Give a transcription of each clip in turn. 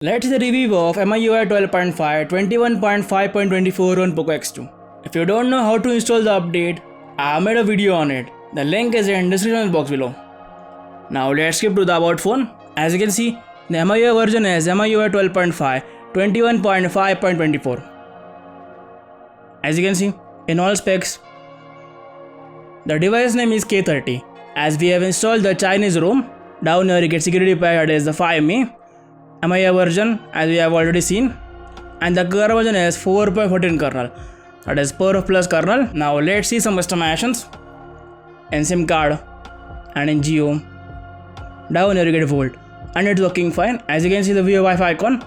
Let's see the review of MIUI 12.5 21.5.24 on Poco X2. If you don't know how to install the update, I made a video on it. The link is in the description box below. Now let's skip to the about phone. As you can see, the MIUI version is MIUI 12.5 21.5.24. As you can see, in all specs, the device name is K30. As we have installed the Chinese ROM, down here you get security patch, that is the 5ME. MIUI version, as we have already seen, and the kernel version is 4.14 kernel, that is Perf Plus kernel. Now let's see some customizations in SIM card and in Geo. Down here you get Volt, and it's working fine. As you can see the Vivo Wi-Fi icon,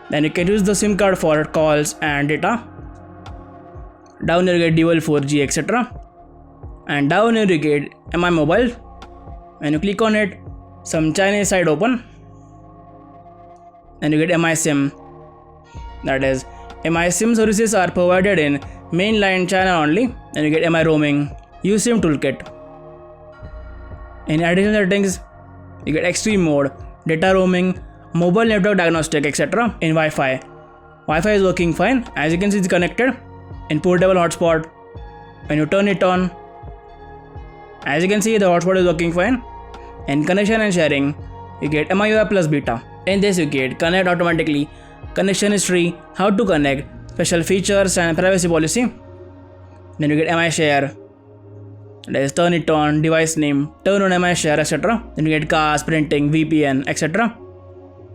then you can use the SIM card for calls and data. Down here you get dual 4G etc. And down here you get MI Mobile. When you click on it, some Chinese site open. And you get MI SIM, that is MI SIM services are provided in mainline China only. And you get MI roaming, USIM toolkit. In additional settings, you get extreme mode, data roaming, mobile network diagnostic etc. In Wi-Fi. Wi-Fi is working fine. As you can see, it's connected in portable hotspot. When you turn it on, as you can see, the hotspot is working fine. In connection and sharing, you get MIUI plus beta. In this you get connect automatically, connection history, how to connect, special features and privacy policy. Then you get MI share, that is turn it on, device name, turn on MI share etc. Then you get cast, printing, VPN etc.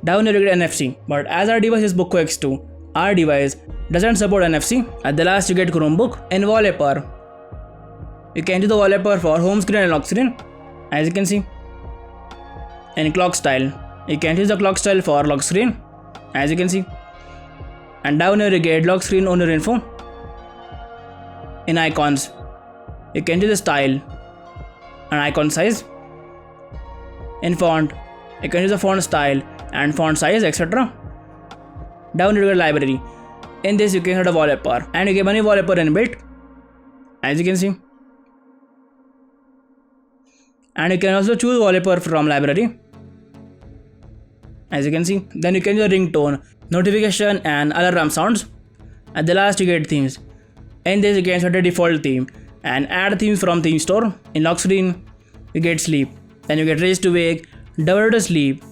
Down here you get NFC, but as our device is Poco X2, our device doesn't support NFC. At the last you get Chromebook. In wallpaper, you can do the wallpaper for home screen and lock screen. As you can see, in clock style, you can use the clock style for lock screen, as you can see. And down here you get lock screen owner info. In icons, you can use the style and icon size. In font, you can use the font style and font size etc. Down here you get library. In this you can add a wallpaper, and you get many wallpaper inbuilt, as you can see. And you can also choose wallpaper from library, as you can see. Then you can use ringtone, notification and alarm sounds. At the last you get themes. In this you can set a default theme and add themes from theme store. In lock screen you get sleep. Then you get raise to wake, double to sleep,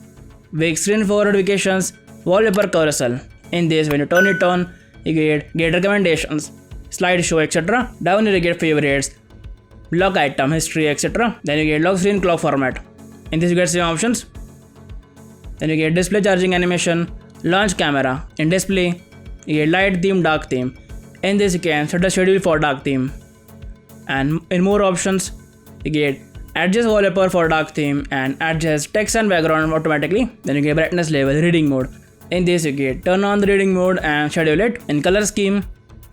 wake screen for notifications, wallpaper carousel. In this, when you turn it on, you get recommendations, slideshow etc. Down here you get favorites, lock item, history etc. Then you get lock screen clock format. In this you get same options. Then you get display charging animation, launch camera. In display, you get light theme, dark theme. In this you can set a schedule for dark theme. And in more options, you get adjust wallpaper for dark theme and adjust text and background automatically. Then you get brightness level, reading mode. In this you get turn on the reading mode and schedule it. In color scheme,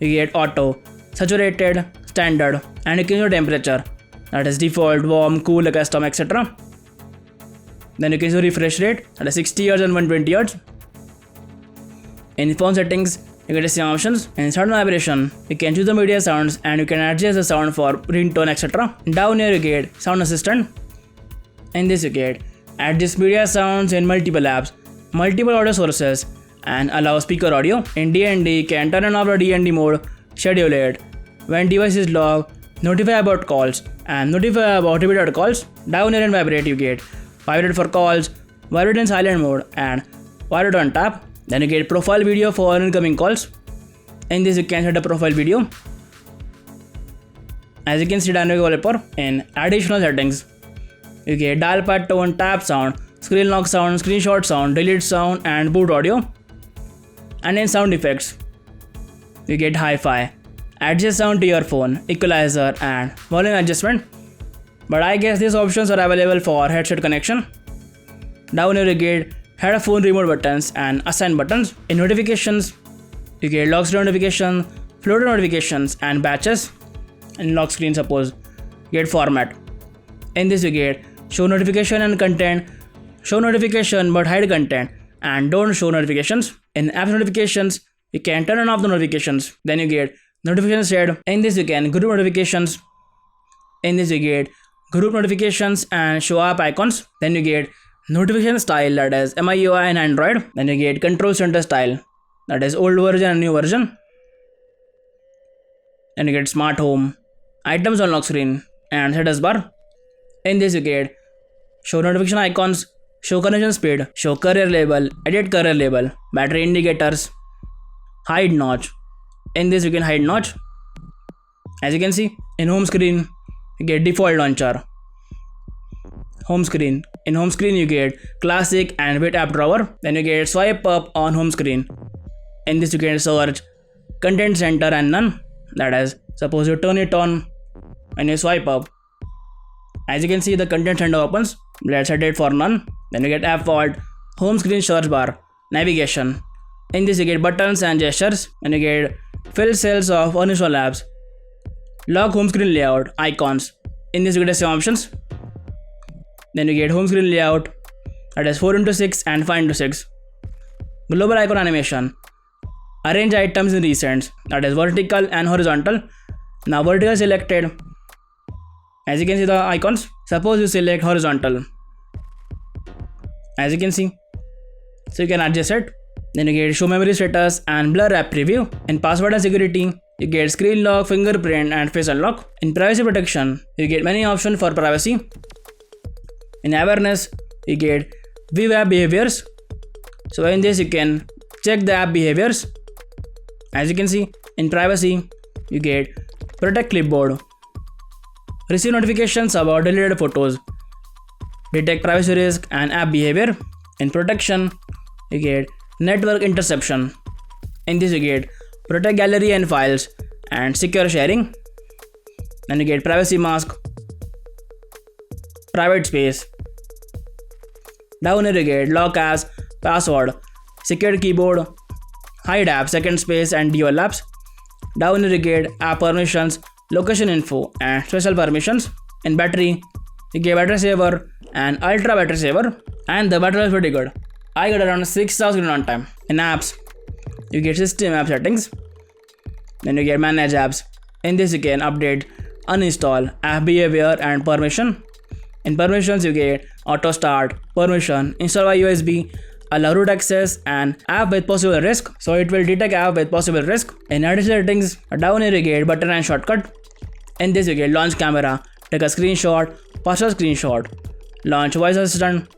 you get auto, saturated, standard, and you can use temperature, that is default, warm, cool, custom etc. Then you can use refresh rate, that is 60 Hz and 120 Hz. In phone settings, you get the same options. In sound vibration, you can choose the media sounds and you can adjust the sound for ringtone etc. Down here you get sound assistant. In this you get adjust media sounds in multiple apps, multiple audio sources, and allow speaker audio. In DND, you can turn on off the DND mode, schedule it, when device is locked, notify about calls, and notify about repeated calls. Down here in vibrate you get vibrate for calls, vibrate in silent mode, and vibrate on tap. Then you get profile video for incoming calls. In this you can set a profile video. As you can see, dynamic wallpaper. In additional settings, you get dial pad tone, tap sound, screen lock sound, screenshot sound, delete sound, and boot audio. And in sound effects, you get hi-fi, adjust sound to your phone, equalizer, and volume adjustment. But I guess these options are available for headset connection. Down here you get headphone remote buttons and assign buttons. In notifications, you get lock screen notification, floater notifications, and batches. In lock screen, suppose, you get format. In this you get show notification and content, show notification but hide content, and don't show notifications. In app notifications, you can turn on off the notifications. Then you get notifications shared. In this you can group notifications. In this you get group notifications and show app icons. Then you get notification style, that is MIUI and Android. Then you get control center style, that is old version and new version. Then you get smart home, items on lock screen, and status bar. In this you get show notification icons, show connection speed, show career label, edit career label, battery indicators, hide notch. In this you can hide notch. As you can see, in home screen you get default launcher. Home screen. In home screen you get classic and with app drawer. Then you get swipe up on home screen. In this you can search content center and none. That is, suppose you turn it on and you swipe up. As you can see, the content center opens. Let's set it for none. Then you get app vault, home screen search bar, navigation. In this you get buttons and gestures. And you get fill cells of uninstall apps, lock home screen layout, icons. In this you get some options. Then you get home screen layout, that is 4x6 and 5x6. Global icon animation, arrange items in recents, that is vertical and horizontal. Now vertical selected. As you can see the icons, suppose you select horizontal. As you can see, so you can adjust it. Then you get show memory status and blur app preview. In password and security, you get screen lock, fingerprint and face unlock. In privacy protection, you get many options for privacy. In awareness, you get view app behaviors. So in this you can check the app behaviors. As you can see, in privacy, you get protect clipboard, receive notifications about deleted photos, detect privacy risk and app behavior. In protection, you get network interception. In this you get protect gallery and files and secure sharing. Then you get privacy mask, private space. Down here you get lock as password, secured keyboard, hide app, second space and dual apps. Down here you get app permissions, location info and special permissions. In battery, you get battery saver and ultra battery saver, and the battery is pretty good. I got around 6 hours on time. In apps, you get system app settings. Then you get manage apps. In this you can update, uninstall, app behavior and permission. In permissions you get auto start, permission, install by USB, allow root access and app with possible risk. So it will detect app with possible risk. In additional settings, down here you get button and shortcut. In this you get launch camera, take a screenshot, pass a screenshot, launch voice assistant,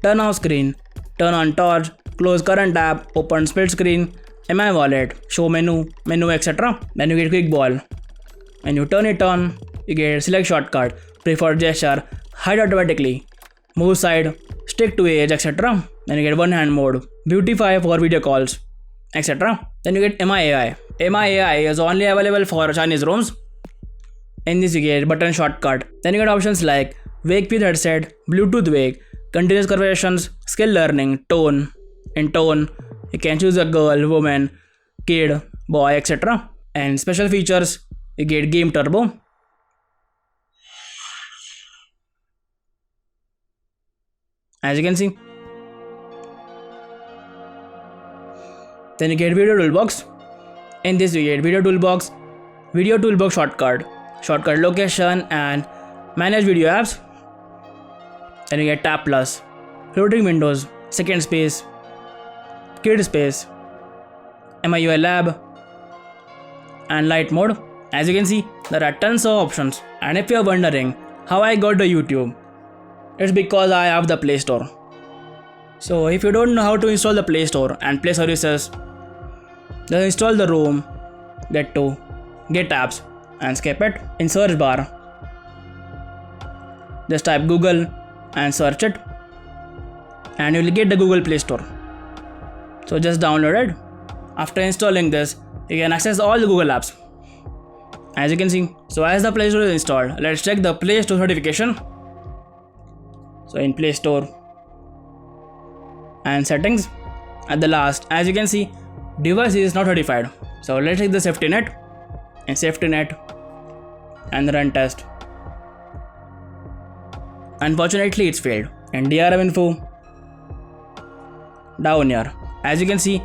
turn off screen, turn on torch, close current app, open split screen, MI wallet, show menu, etc. Then you get quick ball. When you turn it on, you get select shortcut, preferred gesture, hide automatically, move side, stick to edge, etc. Then you get one hand mode, beautify for video calls, etc. Then you get MIAI. MIAI is only available for Chinese ROMs. In this you get button shortcut. Then you get options like wake with headset, Bluetooth wake, continuous conversations, skill learning, tone. In tone, you can choose a girl, woman, kid, boy, etc. And special features, you get game turbo. As you can see. Then you get video toolbox. In this you get video toolbox shortcut, location and manage video apps. Then you get tab plus, floating windows, second space, kid space, MIUI lab and light mode. As you can see, there are tons of options. And if you are wondering how I got the YouTube, it's because I have the Play Store. So if you don't know how to install the Play Store and Play services, then install the ROM, get to get apps and skip it. In search bar, just type Google and search it and you will get the Google Play Store. So just download it. After installing this, you can access all the Google apps. As you can see, so as the Play Store is installed, let's check the Play Store certification. So in Play Store and settings, at the last, as you can see, device is not certified. So let's check the safety net and safety net and run test. Unfortunately it's failed. And DRM info, down here, as you can see,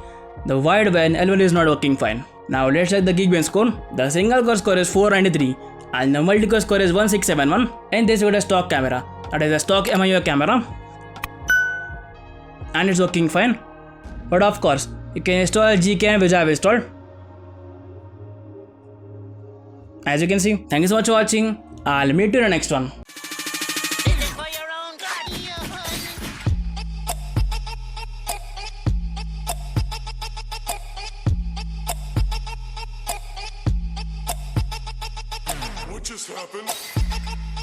the wideband L1 is not working fine. Now let's check the Geekbench score. The single core score is 493 and the multi-core score is 1671. And this with a stock camera, that is a stock MIUI camera. and it's working fine. But of course, you can install gcam which I have installed. As you can see. Thank you so much for watching. I'll meet you in the next one. What just happened?